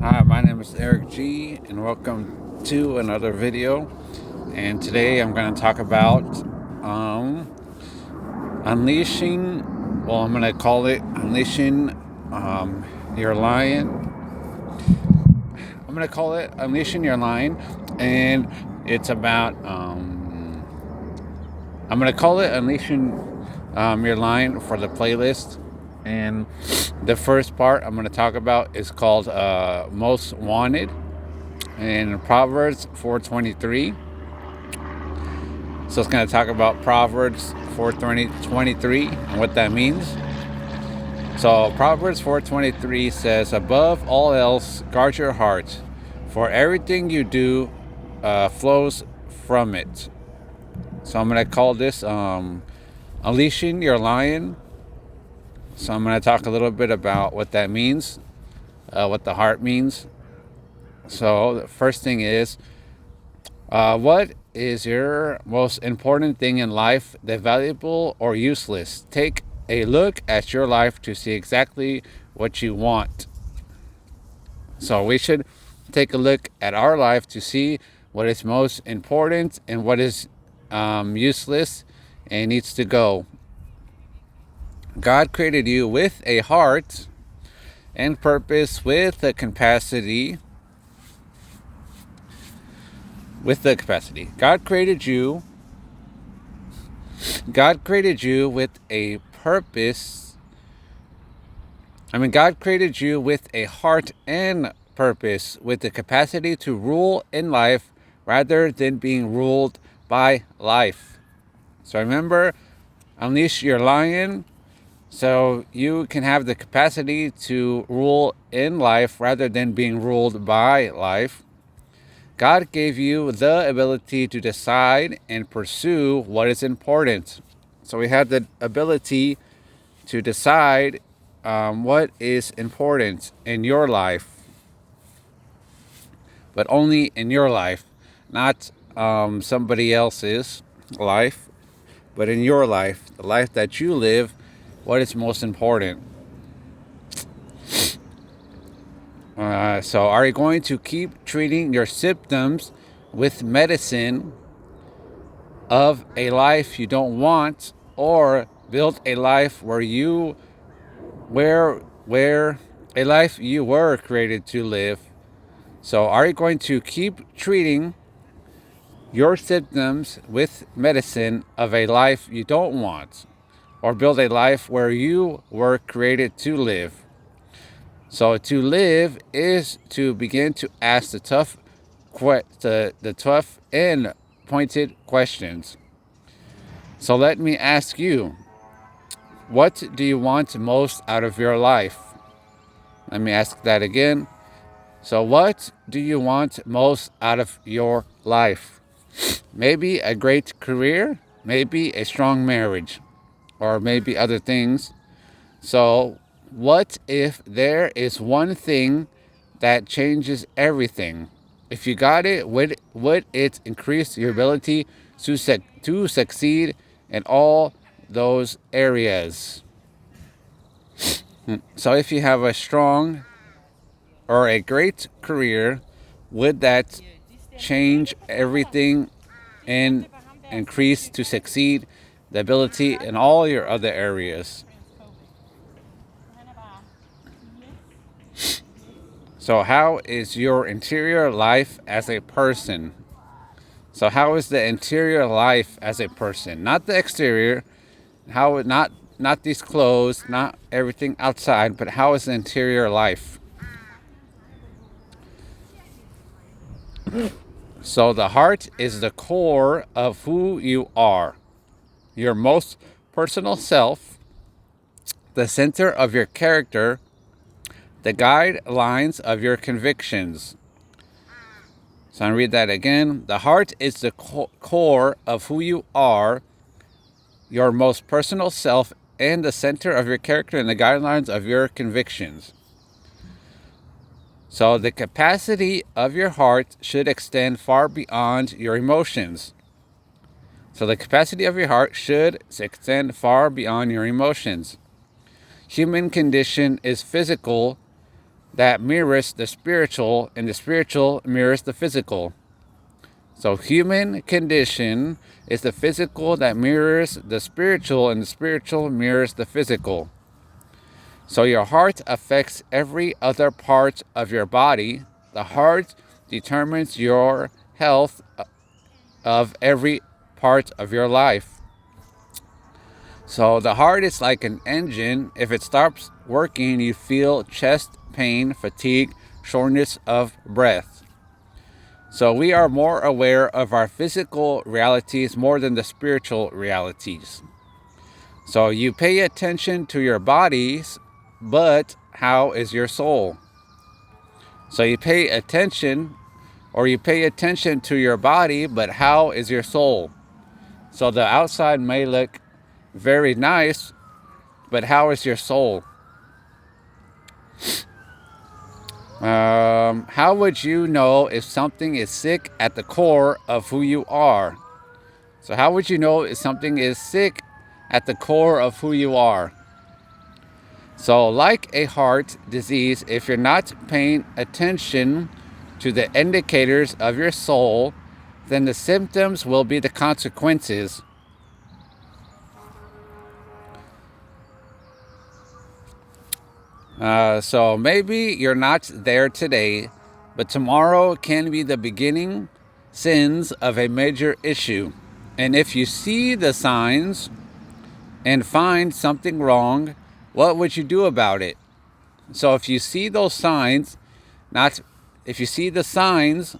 Hi, my name is Eric G, and welcome to another video. And today I'm going to talk about um, unleashing. Well, I'm going to call it unleashing your lion. I'm going to call it unleashing your lion, and it's about. I'm going to call it unleashing your lion for the playlist. And the first part I'm going to talk about is called Most Wanted. In Proverbs 4:23. So it's going to talk about Proverbs 4:23 and what that means. So Proverbs 4:23 says, "Above all else, guard your heart, for everything you do flows from it." So I'm going to call this unleashing your lion. So I'm going to talk a little bit about what that means, what the heart means. So the first thing is, what is your most important thing in life, that valuable or useless? Take a look at your life to see exactly what you want. So we should take a look at our life to see what is most important and what is useless and needs to go. God created you with a heart and purpose, with the capacity. God created you with a purpose. God created you with a heart and purpose, with the capacity to rule in life rather than being ruled by life. So remember, unleash your lion so you can have the capacity to rule in life rather than being ruled by life. God gave you the ability to decide and pursue what is important. So we have the ability to decide what is important in your life, but only in your life, not somebody else's life, but in your life, the life that you live, what is most important. So are you going to keep treating your symptoms with medicine of a life you don't want, or build a life where a life you were created to live? So are you going to keep treating your symptoms with medicine of a life you don't want, or build a life where you were created to live? So to live is to begin to ask the tough and pointed questions. So let me ask you, what do you want most out of your life? Let me ask that again. So what do you want most out of your life? Maybe a great career, maybe a strong marriage, or maybe other things. So what if there is one thing that changes everything? If you got it, would it increase your ability to succeed in all those areas? So if you have a strong or a great career, would that change everything and increase to succeed the ability in all your other areas? So how is your interior life as a person? So how is the interior life as a person? Not the exterior, how not these clothes, not everything outside, but how is the interior life? So the heart is the core of who you are. Your most personal self, the center of your character, the guidelines of your convictions. So I read that again. The heart is the core of who you are, your most personal self, and the center of your character and the guidelines of your convictions. So the capacity of your heart should extend far beyond your emotions. So the capacity of your heart should extend far beyond your emotions. Human condition is physical, that mirrors the spiritual, and the spiritual mirrors the physical. So human condition is the physical that mirrors the spiritual, and the spiritual mirrors the physical. So your heart affects every other part of your body. The heart determines your health of every part of your life. So the heart is like an engine. If it stops working, you feel chest pain, fatigue, shortness of breath. So we are more aware of our physical realities more than the spiritual realities. So you pay attention to your bodies, but how is your soul? So you pay attention to your body, but how is your soul? So the outside may look very nice, but how is your soul? How would you know if something is sick at the core of who you are? So how would you know if something is sick at the core of who you are? So like a heart disease, if you're not paying attention to the indicators of your soul, then the symptoms will be the consequences. So maybe you're not there today, but tomorrow can be the beginning signs of a major issue. And if you see the signs and find something wrong, what would you do about it? So if you see those signs, if you see the signs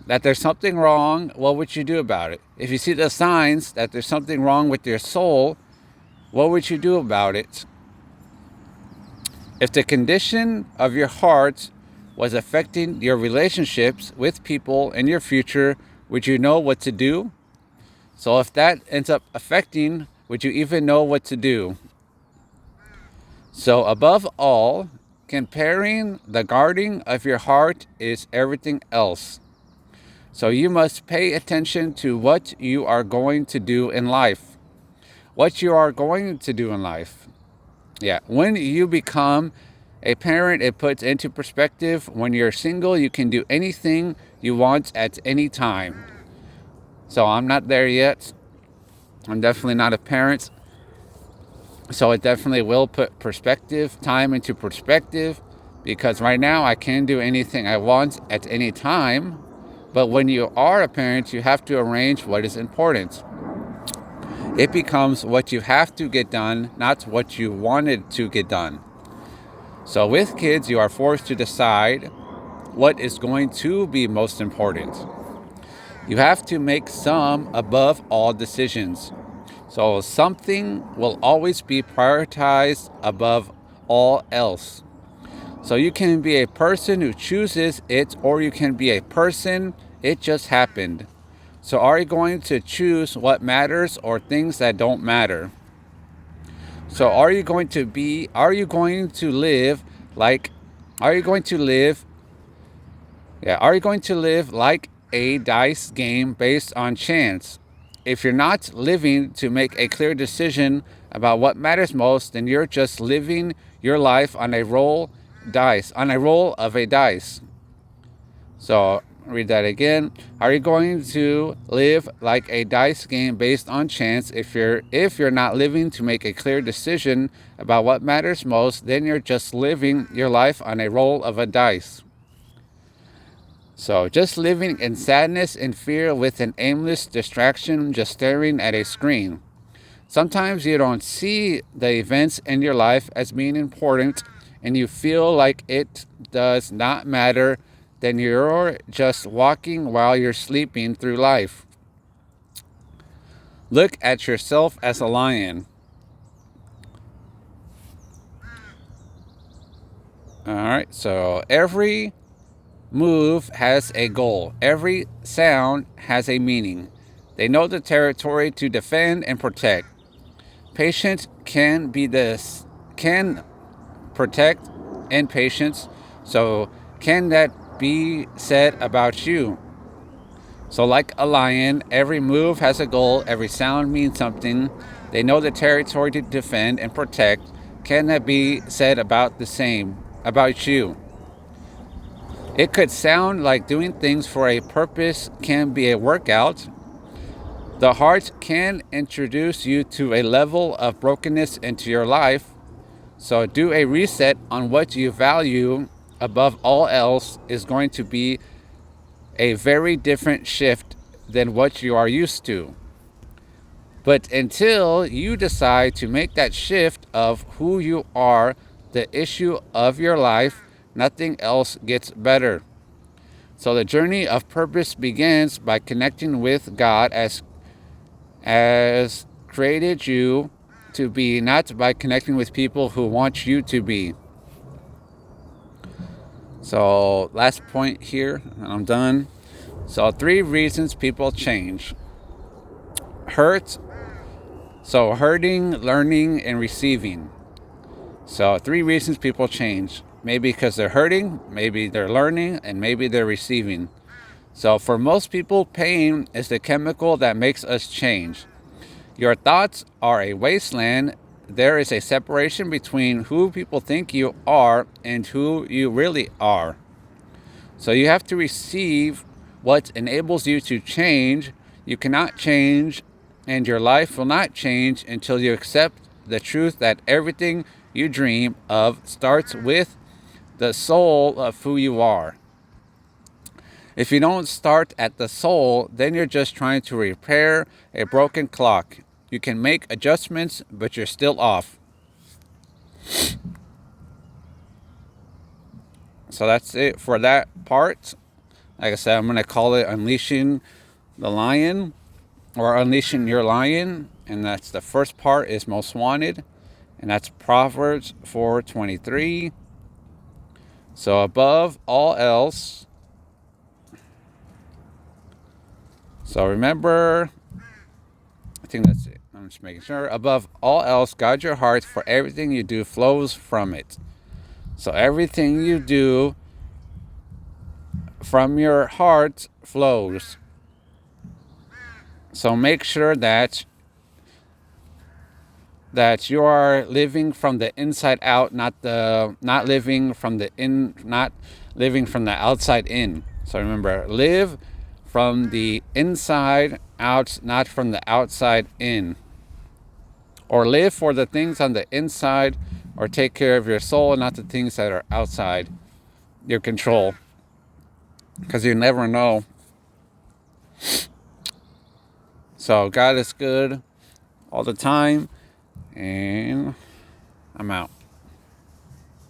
that there's something wrong, what would you do about it? If you see the signs that there's something wrong with your soul, what would you do about it? If the condition of your heart was affecting your relationships with people in your future, would you know what to do? So if that ends up affecting, would you even know what to do? So above all, comparing the guarding of your heart is everything else. So you must pay attention to what you are going to do in life. What you are going to do in life. Yeah, when you become a parent, it puts into perspective. When you're single, you can do anything you want at any time. So I'm not there yet. I'm definitely not a parent. So it definitely will put time into perspective, because right now I can do anything I want at any time. But when you are a parent, you have to arrange what is important. It becomes what you have to get done, not what you wanted to get done. So with kids, you are forced to decide what is going to be most important. You have to make some above all decisions. So something will always be prioritized above all else. So you can be a person who chooses it, or you can be a person, it just happened. So are you going to choose what matters or things that don't matter? So are you going to live like a dice game based on chance? If you're not living to make a clear decision about what matters most, then you're just living your life on a roll of a dice. So read that again. Are you going to live like a dice game based on chance? If you're not living to make a clear decision about what matters most, then you're just living your life on a roll of a dice. So just living in sadness and fear with an aimless distraction, just staring at a screen. Sometimes you don't see the events in your life as being important, and you feel like it does not matter. Then you're just walking while you're sleeping through life. Look at yourself as a lion. All right, so every move has a goal. Every sound has a meaning. They know the territory to defend and protect. Patience can protect and patience. So can that be said about you? So like a lion, every move has a goal, every sound means something. They know the territory to defend and protect. Can that be said about the same? about you. It could sound like doing things for a purpose can be a workout. The heart can introduce you to a level of brokenness into your life. So, do a reset on what you value above all else is going to be a very different shift than what you are used to. But until you decide to make that shift of who you are, the issue of your life, nothing else gets better. So the journey of purpose begins by connecting with God as created you to be, not by connecting with people who want you to be. So last point here, and I'm done. So 3 reasons people change. Hurt. So hurting, learning, and receiving. So 3 reasons people change. Maybe because they're hurting, maybe they're learning, and maybe they're receiving. So for most people, pain is the chemical that makes us change. Your thoughts are a wasteland. There is a separation between who people think you are and who you really are. So you have to receive what enables you to change. You cannot change, and your life will not change until you accept the truth that everything you dream of starts with the soul of who you are. If you don't start at the soul, then you're just trying to repair a broken clock. You can make adjustments, but you're still off. So that's it for that part. Like I said, I'm going to call it Unleashing the Lion or Unleashing Your Lion. And that's the first part is Most Wanted. And that's Proverbs 4:23. So above all else. So remember, I think that's it. I'm just making sure. Above all else, guard your heart, for everything you do flows from it. So everything you do from your heart flows. So make sure that you are living from the inside out, not living from the outside in. So remember, live from the inside out, not from the outside in. Or live for the things on the inside, or take care of your soul, not the things that are outside your control. Because you never know. So God is good all the time, and I'm out.